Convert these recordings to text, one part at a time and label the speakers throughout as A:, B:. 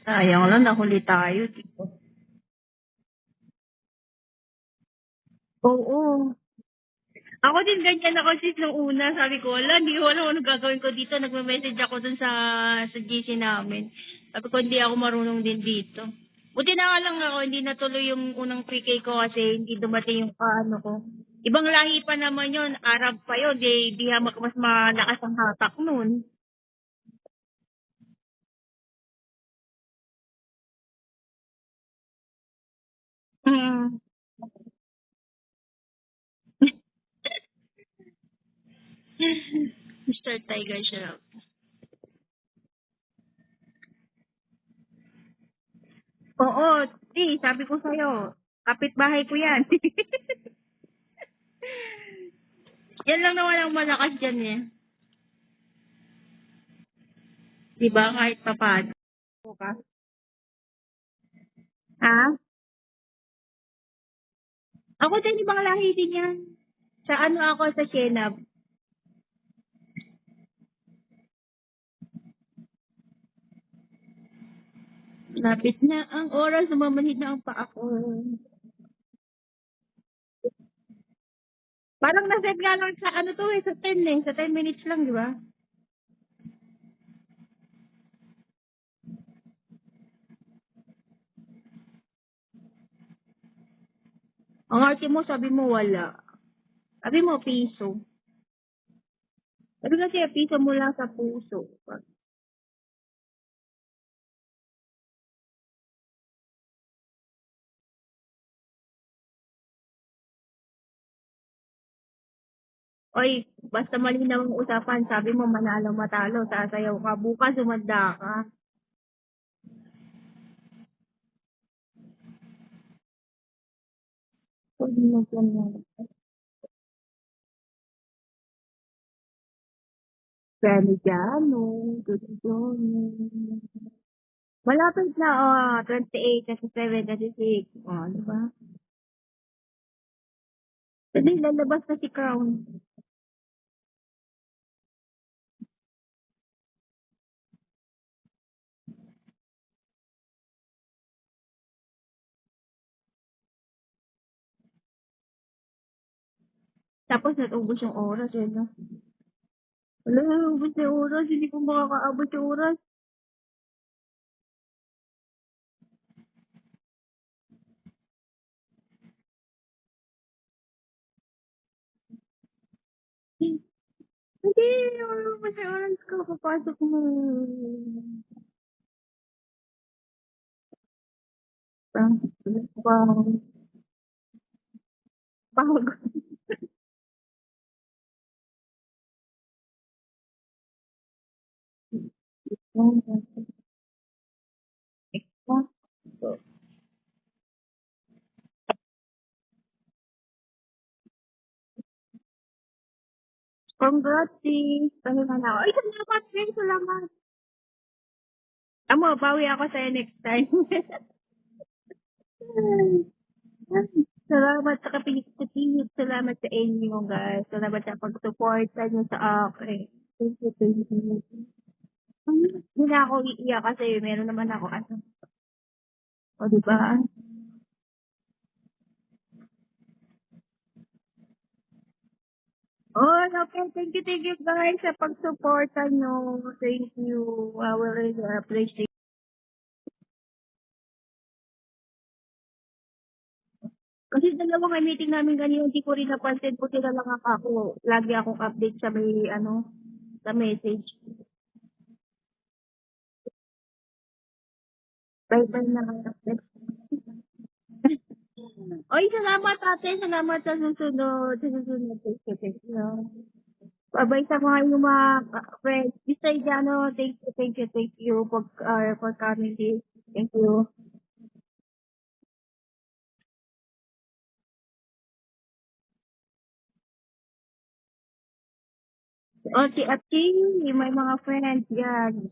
A: Sayang lang nahuli tayo, 'di ba? Oo. Ako din ganyan ako sis nung una, sabi ko, "Hala, hindi ko alam anong gagawin ko dito." Nagme-message ako dun sa GC namin. Sabi ko, "Hindi ako marunong din dito." Buti na nga lang ako hindi natuloy yung unang pre-K ko kasi hindi dumating yung ano ko. Ibang lahi pa naman yun, Arab pa yun, di hamak mas malakas ang hatak nun. Mm. Mr. Tiger Shroff. Oo, sabi ko sa'yo, kapitbahay ko yan. Yan lang naman ang malakas dyan eh. Di ba? Kahit papaano ka. Ha? Ako din ibang lahi din yan. Sa ano ako sa Shenab. Lapit na ang oras, sumamanhid na ang paa ko. Parang naset nga lang sa ano to eh, sa 10 eh. Sa 10 minutes lang, di ba? Ang arte mo, sabi mo wala. Sabi mo piso. Sabi kasi piso mo lang sa puso. Oy, basta malinaw ang usapan, sabi mo manalo matalo, sasayaw ka, bukas umanda ka. Pwede mo ganyan. Parmigiano, Gorgonzola. Malapit na, 28, 27, 26. Oh, di ba? Kasi lalabas na si Crown. Tapos natubos yung oras, eh, no? Wala, ubos na yung oras. Hindi ko makakaabot yung oras. Hindi, ubos na yung oras ko. Papasok mo. Pang, pang, pagod. Congrats, sis. Pahinga na ako. Ay, salamat, friend. Salamat. Amo, bawi ako sa'yo next time. Salamat sa kapilit. Salamat sa inyo, guys. Salamat sa pag-support niyo sa akin. Thank you, thank you. Hindi na ako iiyak kasi meron naman ako ano. O, di ba? Oh, okay. Thank you, guys, sa pag-support niyo. Thank you. I will really appreciate. Kasi dalawang meeting namin kanina, hindi ko rin napansin. Buti na lang ako. Lagi akong update sa may, ano, sa message. Bye-bye na lang. Oy, salamat ate. Salamat sa susunod. Sa susunod. Thank you. Bye-bye sa mga inyong mga friends. Mr. Jano, thank you for coming this. Thank you. O, si Ate, may mga friends yan.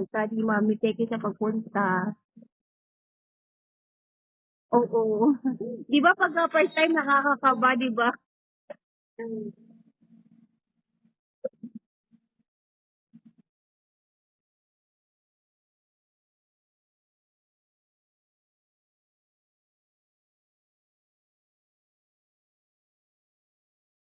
A: Sa di mami, thank you sa pagpunta. Oo. Di ba pag first time nakakakaba, di ba?